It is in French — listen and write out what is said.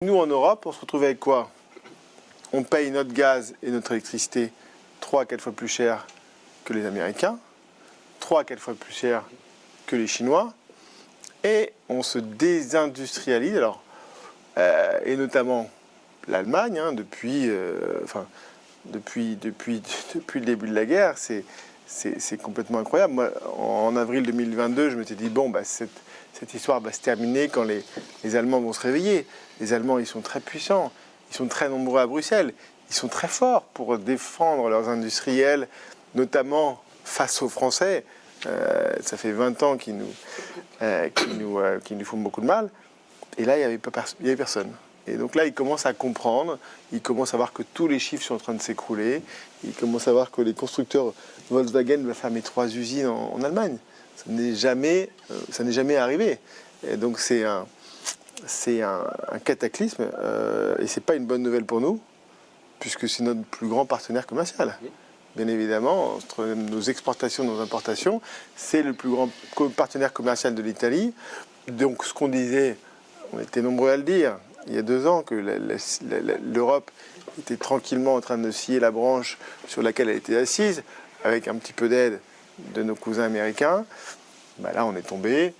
Nous, en Europe, on se retrouve avec quoi? On paye notre gaz et notre électricité 3 à 4 fois plus cher que les Américains, 3 à 4 fois plus cher que les Chinois, et on se désindustrialise, et notamment l'Allemagne, depuis le début de la guerre, c'est complètement incroyable. Moi, en avril 2022, je m'étais dit, bon, cette histoire va se terminer quand les Allemands vont se réveiller. Les Allemands, ils sont très puissants, ils sont très nombreux à Bruxelles, ils sont très forts pour défendre leurs industriels, notamment face aux Français. Ça fait 20 ans qu'ils nous font beaucoup de mal. Et là, il n'y avait personne. Et donc là, ils commencent à comprendre, ils commencent à voir que tous les chiffres sont en train de s'écrouler, ils commencent à voir que les constructeurs Volkswagen vont fermer 3 usines en Allemagne. Ça n'est jamais arrivé. Et donc c'est un cataclysme, et c'est pas une bonne nouvelle pour nous, puisque c'est notre plus grand partenaire commercial. Bien évidemment, entre nos exportations et nos importations, c'est le plus grand partenaire commercial de l'Italie. Donc ce qu'on disait, on était nombreux à le dire, il y a 2 ans, que l'Europe était tranquillement en train de scier la branche sur laquelle elle était assise, avec un petit peu d'aide de nos cousins américains. Là, on est tombé.